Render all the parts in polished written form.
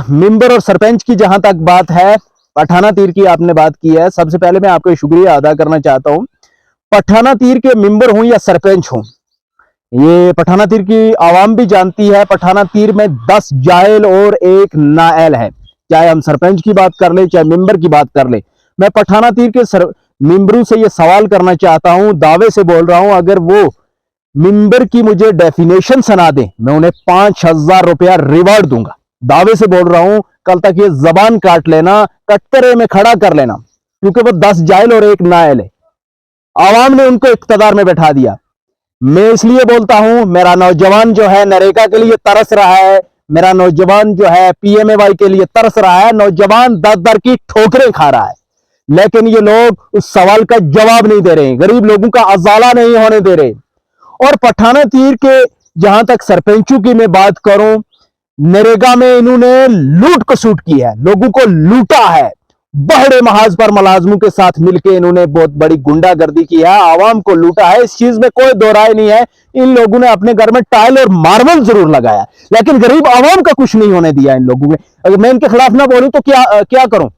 Member और सरपंच की जहां तक बात है, पठाना तीर की आपने बात की है, सबसे पहले मैं आपको शुक्रिया अदा करना चाहता हूं। पठाना तीर के मेंबर हों या सरपंच हों, ये पठाना तीर की आवाम भी जानती है, पठाना तीर में 10 जायल और एक नाअहल है। चाहे हम सरपंच की बात कर ले, चाहे मेंबर की बात कर ले, मैं पठाना तीर के मेंबरों से ये सवाल करना चाहता हूं, दावे से बोल रहा हूं, अगर वो मेंबर की मुझे डेफिनेशन सुना दे, मैं उन्हें 5,000 रुपया रिवार्ड दूंगा। दावे से बोल रहा हूं, कल तक ये जबान काट लेना, कटरे में खड़ा कर लेना, क्योंकि वो 10 जायल और एक नाअहल है। आवाम ने उनको इख्तियार में बैठा दिया। मैं इसलिए बोलता हूं, मेरा नौजवान जो है नरेगा के लिए तरस रहा है, मेरा नौजवान जो है पीएमएवाई के लिए तरस रहा है, नौजवान दर दर की ठोकरें खा रहा है, लेकिन ये लोग उस सवाल का जवाब नहीं दे रहे, गरीब लोगों का अजाला नहीं होने दे रहे। और पठाना तीर के जहां तक सरपंचों की मैं बात करूं, नरेगा में इन्होंने लूट कसूट की है, लोगों को लूटा है, बड़े महाज पर मुलाजमों के साथ मिलकर इन्होंने बहुत बड़ी गुंडागर्दी की है, आवाम को लूटा है, इस चीज में कोई दो राय नहीं है। इन लोगों ने अपने घर में टाइल और मार्बल जरूर लगाया, लेकिन गरीब आवाम का कुछ नहीं होने दिया इन लोगों ने। अगर मैं इनके खिलाफ ना बोलूं तो क्या करूं?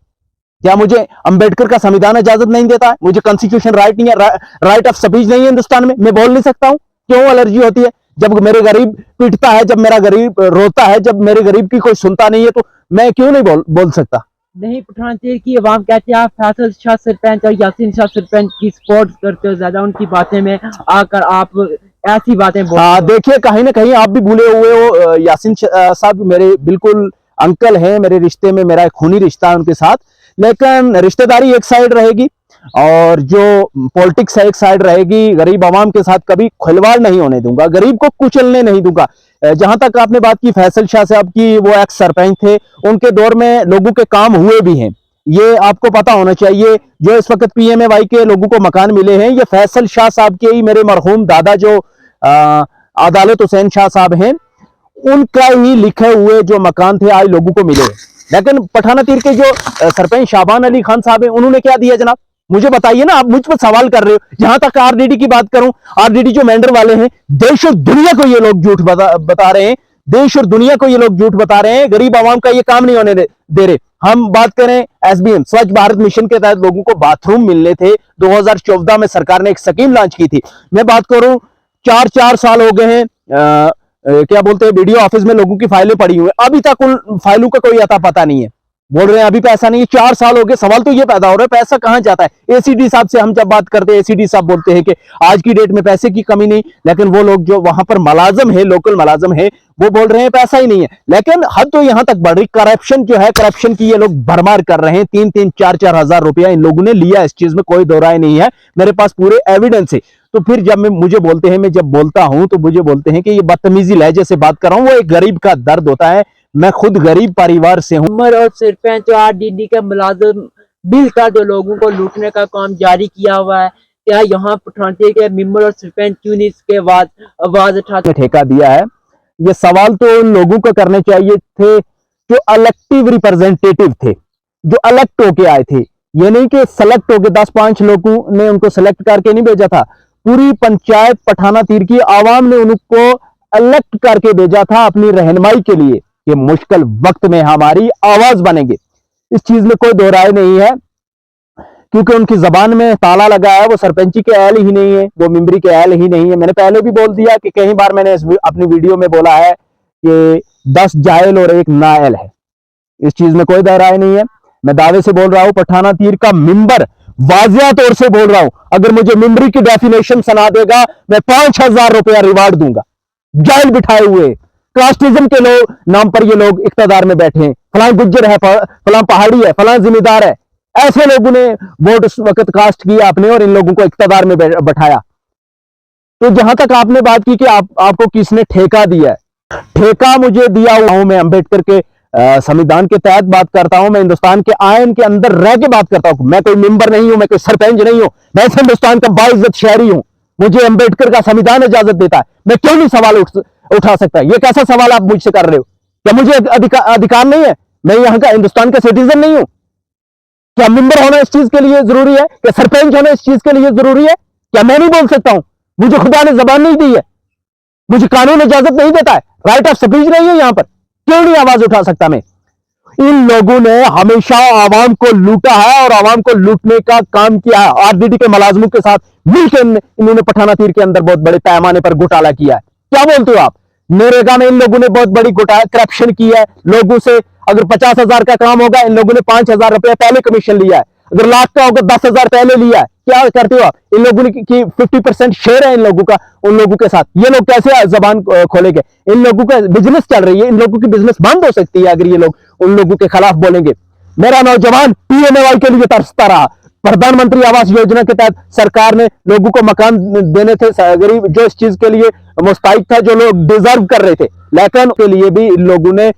क्या मुझे अंबेडकर का संविधान इजाजत नहीं देता है? मुझे कॉन्स्टिट्यूशन राइट नहीं है, राइट ऑफ स्पीच नहीं है हिंदुस्तान में? मैं बोल नहीं सकता हूं? क्यों एलर्जी होती है? जब मेरे गरीब पीटता है, जब मेरा गरीब रोता है, जब मेरे गरीब की कोई सुनता नहीं है, तो मैं क्यों नहीं बोल सकता? नहीं, पठान तीर की आवाम कहती है आप फैसल शाह सरपंच और यासीन शाह सरपंच की सपोर्ट करते हो, ज्यादा उनकी बातें में आकर आप ऐसी बातें बोल। हाँ, देखिए, कहीं ना कहीं आप भी भूले हुए हो, यासीन साहब मेरे बिल्कुल अंकल हैं, मेरे रिश्ते में मेरा एक खूनी रिश्ता है उनके साथ, लेकिन रिश्तेदारी एक साइड रहेगी और जो पॉलिटिक्स है एक साइड रहेगी। गरीब आवाम के साथ कभी खिलवाड़ नहीं होने दूंगा, गरीब को कुचलने नहीं दूंगा। जहां तक आपने बात की फैसल शाह साहब की, वो एक्स सरपंच थे, उनके दौर में लोगों के काम हुए भी हैं, ये आपको पता होना चाहिए। जो इस वक्त पीएमएवाई के लोगों को मकान मिले हैं, ये फैसल शाह साहब के ही, मेरे मरहूम दादा जो अदालत हुसैन शाह साहब हैं, उनका ही लिखे हुए जो मकान थे आज लोगों को मिले। लेकिन पठाना तीर के जो सरपंच शाबान अली खान साहब हैं, उन्होंने क्या दिया जनाब? मुझे बताइए ना, आप मुझ पर सवाल कर रहे हो। जहां तक आरडीडी की बात करूं, आरडीडी जो मेंढर वाले हैं, देश और दुनिया को ये लोग झूठ बता रहे हैं, देश और दुनिया को ये लोग झूठ बता रहे हैं, गरीब आवाम का ये काम नहीं होने दे रहे। हम बात करें एसबीएम स्वच्छ भारत मिशन के तहत लोगों को बाथरूम मिलने थे, 2014 में सरकार ने एक स्कीम लॉन्च की थी। मैं बात करूं, 4 साल हो गए हैं, क्या बोलते हैं, वीडियो ऑफिस में लोगों की फाइलें पड़ी हुई है, अभी तक उन फाइलों का कोई अता पता नहीं है। बोल रहे हैं अभी पैसा नहीं है, 4 साल हो गए। सवाल तो ये पैदा हो रहा है, पैसा कहां जाता है? एसीडी साहब से हम जब बात करते हैं, एसीडी साहब बोलते हैं कि आज की डेट में पैसे की कमी नहीं, लेकिन वो लोग जो वहां पर मुलाजम है, लोकल मुलाजम है, वो बोल रहे हैं पैसा ही नहीं है। लेकिन हद तो यहां तक बढ़ रही, करप्शन जो है, करप्शन की ये लोग भरमार कर रहे हैं। 3-3, 4-4 हजार रुपया इन लोगों ने लिया, इस चीज में कोई दो राय नहीं है, मेरे पास पूरे एविडेंस है। तो फिर जब मुझे बोलते हैं, मैं जब बोलता हूं तो मुझे बोलते हैं कि ये बदतमीजी लहजे से बात कर रहा हूं, वो एक गरीब का दर्द होता है। मैं खुद गरीब परिवार से हूं। उमर और सरपंच और आरडीडी के मुलाजिम मिलकर जो लोगों को लूटने का काम जारी किया हुआ है, क्या यहाँ पठान तीर के मेंबर और सरपंच क्यों नहीं इसके बाद आवाज उठाते? ठेका दिया है, ये सवाल तो उन लोगों को करने चाहिए थे जो इलेक्टिव रिप्रेजेंटेटिव थे, जो इलेक्ट होके आए थे। ये नहीं कि सेलेक्ट होके 10-5 लोगों ने उनको सेलेक्ट करके नहीं भेजा था, पूरी पंचायत पठाना तीर की आवाम ने उनको इलेक्ट करके भेजा था अपनी रहनुमाई के लिए कि मुश्किल वक्त में हमारी आवाज बनेंगे। इस चीज में कोई दो राय नहीं है, क्योंकि उनकी जबान में ताला लगा है, वो सरपंची के अहल ही नहीं है, वो मेंबरी के अहल ही नहीं है। मैंने पहले भी बोल दिया कि कई बार मैंने अपनी वीडियो में बोला है कि 10 जायल और एक नाअहल है, इस चीज में कोई दो राय नहीं है। मैं दावे से बोल रहा हूं, पठाना तीर का मेंबर वाजिया तौर से बोल रहा हूं, अगर मुझे मेंबरी की डेफिनेशन सुना देगा, मैं 5,000 रुपया रिवार्ड दूंगा। जायल बिठाए हुए कास्टिज्म के लोग नाम पर ये लोग इख्तियार में बैठे हैं, फलां गुज्जर है, फलां पहाड़ी है, फलां जिम्मेदार है, ऐसे लोगों ने वोट उस वक्त कास्ट किया आपने और इन लोगों को इख्तियार में बैठाया। तो जहां तक आपने बात की कि आपको किसने ठेका दिया है, ठेका मुझे दिया हुआ हूं, मैं अंबेडकर के संविधान के तहत बात करता हूं, मैं हिंदुस्तान के आयन के अंदर रह के बात करता हूं। मैं कोई मेंबर नहीं हूं, मैं कोई सरपंच नहीं हूं, मैं हिंदुस्तान का बाइज्जत शहरी हूं। मुझे अंबेडकर का संविधान इजाजत देता है, मैं क्यों नहीं सवाल उठा सकता? ये कैसा सवाल आप मुझसे कर रहे हो? क्या मुझे अधिकार नहीं है? मैं यहाँ का हिंदुस्तान का सिटीजन नहीं हूं? क्या मेंबर होना इस चीज के लिए जरूरी है? क्या सरपंच होना इस चीज के लिए जरूरी है? क्या मैं नहीं बोल सकता हूं? मुझे खुदा ने जबान नहीं दी है, मुझे कानून इजाजत नहीं देता है, राइट ऑफ स्पीच नहीं है यहाँ पर, क्यों नहीं आवाज उठा सकता मैं? इन लोगों ने हमेशा आवाम को लूटा है और आवाम को लूटने का काम किया है। आरजेडी के मुलाजमों के साथ मिलकर इन्होंने पठाना तीर के अंदर बहुत बड़े पैमाने पर घोटाला किया है। क्या बोलते हो आप? नरेगा में इन लोगों ने बहुत बड़ी करप्शन की है। लोगों से अगर 50,000 का काम होगा, इन लोगों ने 5,000 रुपया पहले कमीशन लिया है। अगर लाख का होगा 10,000 पहले लिया है। क्या करते हो आप? इन लोगों ने की 50% शेयर है इन लोगों का उन लोगों के साथ। ये लोग कैसे जबान खोलेंगे? इन लोगों का बिजनेस चल रही है, इन लोगों की बिजनेस बंद हो सकती है अगर ये लोग उन लोगों के खिलाफ बोलेंगे। मेरा नौजवान पीएमएवाई के लिए तरसता रहा। प्रधानमंत्री आवास योजना के तहत सरकार ने लोगों को मकान देने थे, गरीब जो इस चीज के लिए मुस्तहिक था, जो लोग डिजर्व कर रहे थे, लेकिन के लिए भी इन लोगों ने